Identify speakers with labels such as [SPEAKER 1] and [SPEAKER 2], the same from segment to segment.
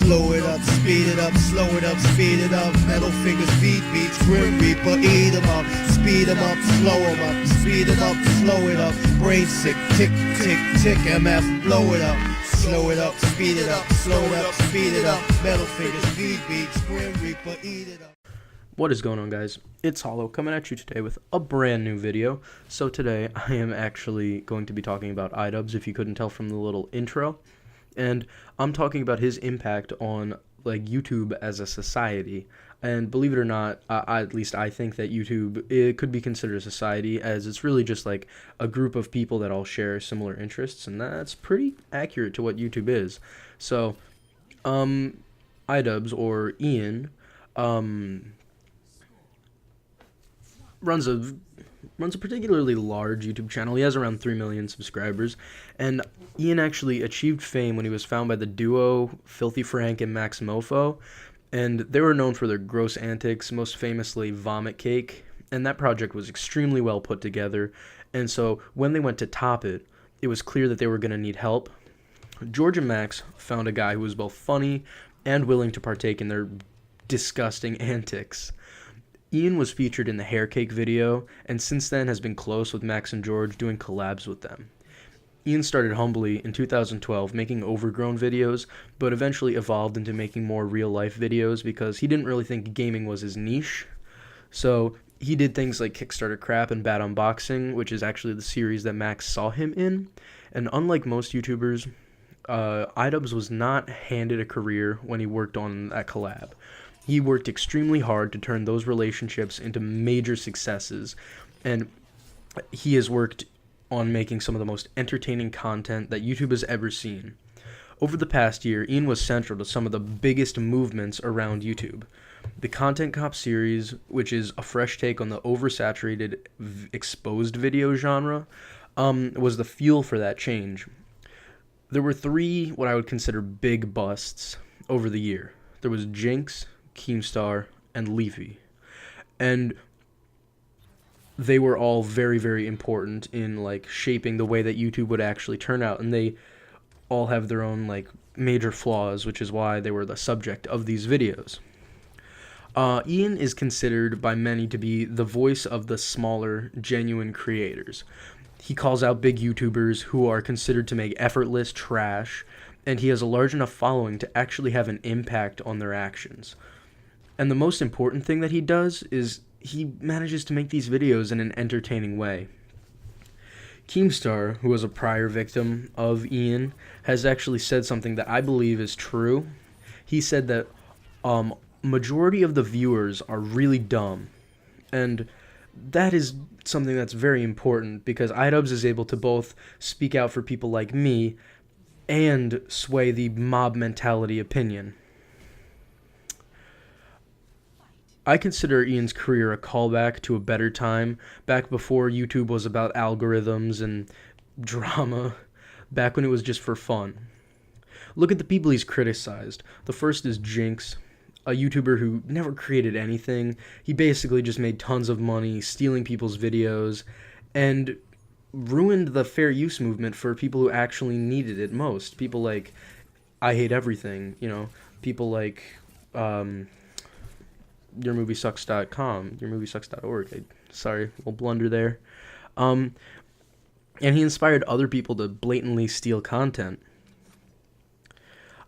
[SPEAKER 1] slow it up, speed it up, slow it up, speed it up. Metal fingers, beat beats, grim reaper, eat 'em up. Speed 'em up, slow 'em up, speed 'em up, slow it up. Brain sick, tick, tick, tick, MF, blow it up. Slow it up, speed it up, slow it up, speed it up. Metal fingers, beat beats, grim reaper, eat it up.
[SPEAKER 2] What is going on, guys? It's Hollow coming at you today with a brand new video. So today I am actually going to be talking about Idubbz, if you couldn't tell from the little intro. And I'm talking about his impact on like YouTube as a society. And believe it or not, at least I think that YouTube, it could be considered a society, as it's really just like a group of people that all share similar interests, and that's pretty accurate to what YouTube is. So, Idubbz, or Ian, runs a particularly large YouTube channel. He has around 3 million subscribers, and Ian actually achieved fame when he was found by the duo Filthy Frank and Max Mofo, and they were known for their gross antics, most famously Vomit Cake, and that project was extremely well put together. And so when they went to top it, it was clear that they were going to need help. George and Max found a guy who was both funny and willing to partake in their disgusting antics. Ian was featured in the Hair Cake video, and since then has been close with Max and George, doing collabs with them. Ian started humbly in 2012 making overgrown videos, but eventually evolved into making more real-life videos because he didn't really think gaming was his niche. So he did things like Kickstarter Crap and Bad Unboxing, which is actually the series that Max saw him in. And unlike most YouTubers, Idubbz was not handed a career when he worked on that collab. He worked extremely hard to turn those relationships into major successes, and he has worked on making some of the most entertaining content that YouTube has ever seen. Over the past year, Ian was central to some of the biggest movements around YouTube. The Content Cop series, which is a fresh take on the oversaturated exposed video genre, was the fuel for that change. There were three what I would consider big busts over the year. There was Jinx, Keemstar, and Leafy. And they were all very, very important in like shaping the way that YouTube would actually turn out, and they all have their own like major flaws, which is why they were the subject of these videos. Ian is considered by many to be the voice of the smaller, genuine creators. He calls out big YouTubers who are considered to make effortless trash, and he has a large enough following to actually have an impact on their actions. And the most important thing that he does is he manages to make these videos in an entertaining way. Keemstar, who was a prior victim of Ian, has actually said something that I believe is true. He said that majority of the viewers are really dumb, and that is something that's very important because Idubbz is able to both speak out for people like me and sway the mob mentality opinion. I consider Ian's career a callback to a better time, back before YouTube was about algorithms and drama, back when it was just for fun. Look at the people he's criticized. The first is Jinx, a YouTuber who never created anything. He basically just made tons of money stealing people's videos and ruined the fair use movement for people who actually needed it most. People like I Hate Everything, people like YourMovieSucks.com, YourMovieSucks.org. Sorry, a little blunder there. And he inspired other people to blatantly steal content.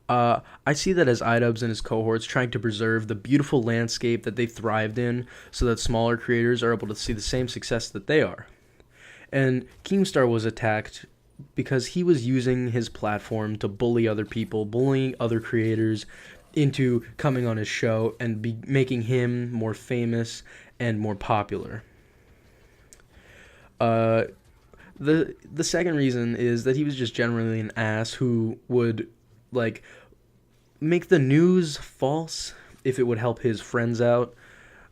[SPEAKER 2] I see that as Idubbz and his cohorts trying to preserve the beautiful landscape that they thrived in so that smaller creators are able to see the same success that they are. And Keemstar was attacked because he was using his platform to bully other people, bullying other creators into coming on his show and making him more famous and more popular. The second reason is that he was just generally an ass who would like make the news false if it would help his friends out,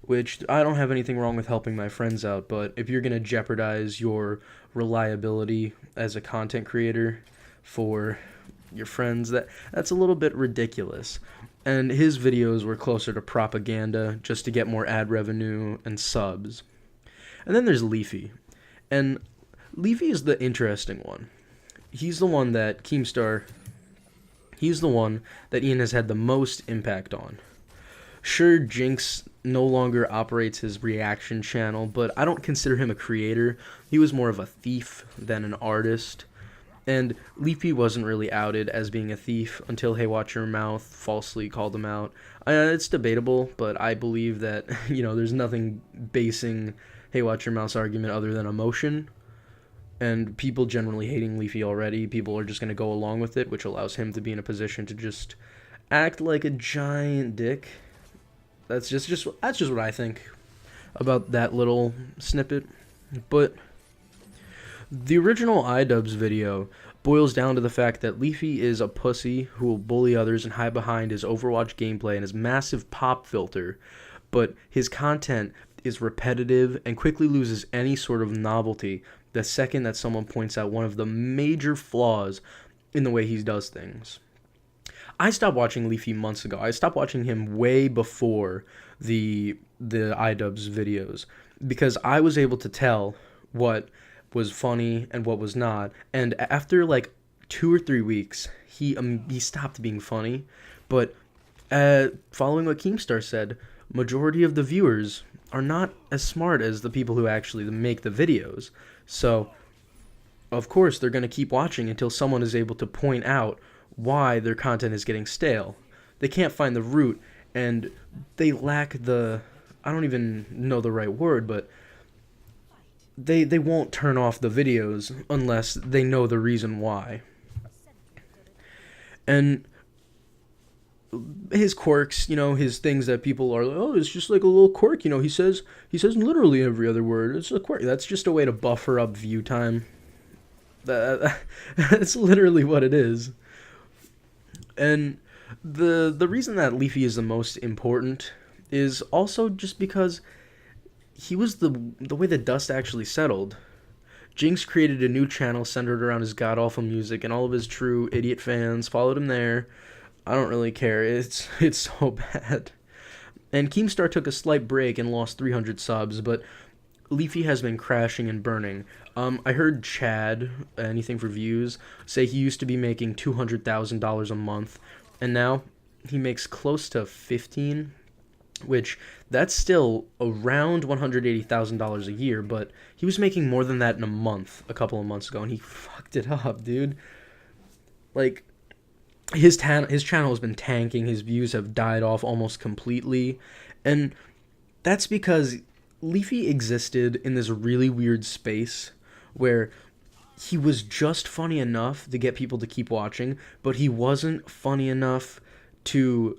[SPEAKER 2] which I don't have anything wrong with helping my friends out, but if you're going to jeopardize your reliability as a content creator for your friends, that's a little bit ridiculous. And his videos were closer to propaganda just to get more ad revenue and subs. And then there's Leafy. And Leafy is the interesting one. He's the one that Keemstar He's the one that Ian has had the most impact on. Sure, Jinx no longer operates his reaction channel, but I don't consider him a creator. He was more of a thief than an artist. And Leafy wasn't really outed as being a thief until Hey Watch Your Mouth falsely called him out. It's debatable, but I believe that, there's nothing basing Hey Watch Your Mouth's argument other than emotion. And people generally hating Leafy already, people are just going to go along with it, which allows him to be in a position to just act like a giant dick. That's just what I think about that little snippet. But the original IdubbbzTv's video boils down to the fact that Leafy is a pussy who will bully others and hide behind his Overwatch gameplay and his massive pop filter, but his content is repetitive and quickly loses any sort of novelty the second that someone points out one of the major flaws in the way he does things. I stopped watching Leafy months ago. I stopped watching him way before the IdubbbzTv's videos because I was able to tell what was funny and what was not. And after like 2 or 3 weeks, he stopped being funny. But following what Keemstar said, majority of the viewers are not as smart as the people who actually make the videos. So, of course, they're going to keep watching until someone is able to point out why their content is getting stale. They can't find the root, and they lack I don't even know the right word, but they won't turn off the videos unless they know the reason why. And his quirks, his things that people are like, oh, it's just like a little quirk, he says literally every other word. It's a quirk. That's just a way to buffer up view time. That's literally what it is. And the reason that Leafy is the most important is also just because he was the way the dust actually settled. Jinx created a new channel centered around his god-awful music, and all of his true idiot fans followed him there. I don't really care. It's so bad. And Keemstar took a slight break and lost 300 subs, but Leafy has been crashing and burning. I heard Chad, anything for views, say he used to be making $200,000 a month, and now he makes close to 15, which that's still around $180,000 a year, but he was making more than that in a month a couple of months ago, and he fucked it up, dude. Like, his channel has been tanking, his views have died off almost completely, and that's because Leafy existed in this really weird space where he was just funny enough to get people to keep watching, but he wasn't funny enough to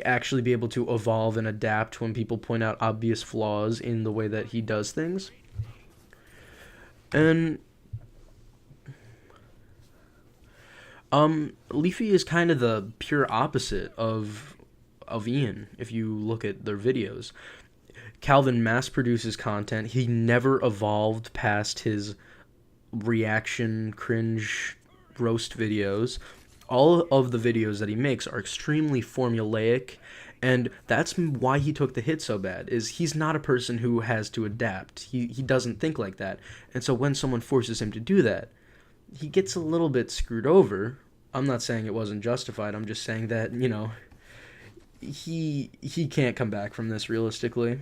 [SPEAKER 2] actually be able to evolve and adapt when people point out obvious flaws in the way that he does things. And Leafy is kind of the pure opposite of Ian if you look at their videos. Calvin mass produces content. He never evolved past his reaction cringe roast videos. All of the videos that he makes are extremely formulaic, and that's why he took the hit so bad, is he's not a person who has to adapt. He doesn't think like that. And so when someone forces him to do that, he gets a little bit screwed over. I'm not saying it wasn't justified. I'm just saying that, he can't come back from this realistically.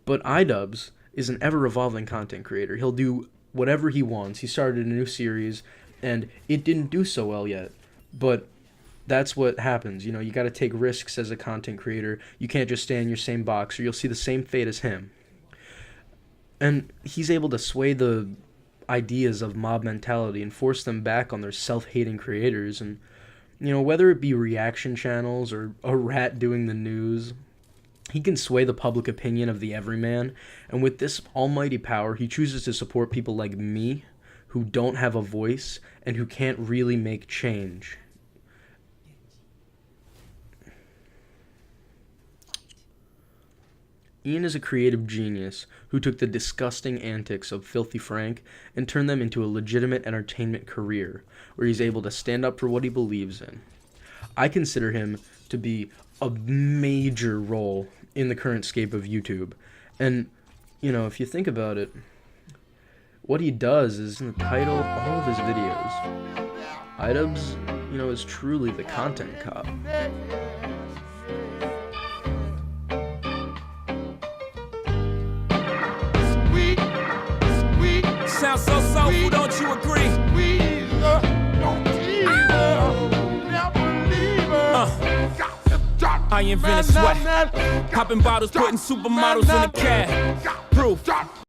[SPEAKER 2] But IdubbbzTv is an ever-evolving content creator. He'll do whatever he wants. He started a new series, and it didn't do so well yet. But that's what happens. You got to take risks as a content creator. You can't just stay in your same box, or you'll see the same fate as him. And he's able to sway the ideas of mob mentality and force them back on their self-hating creators. And, whether it be reaction channels or a rat doing the news, he can sway the public opinion of the everyman, and with this almighty power, he chooses to support people like me, who don't have a voice, and who can't really make change. Ian is a creative genius who took the disgusting antics of Filthy Frank and turned them into a legitimate entertainment career, where he's able to stand up for what he believes in. I consider him to be a major role in the current scape of YouTube. And, if you think about it, what he does is in the title of all of his videos. IdubbbzTv, you know, is truly the content cop.
[SPEAKER 3] Sounds so soulful, don't you agree? I invented sweat, popping bottles, putting supermodels in the cab. Proof.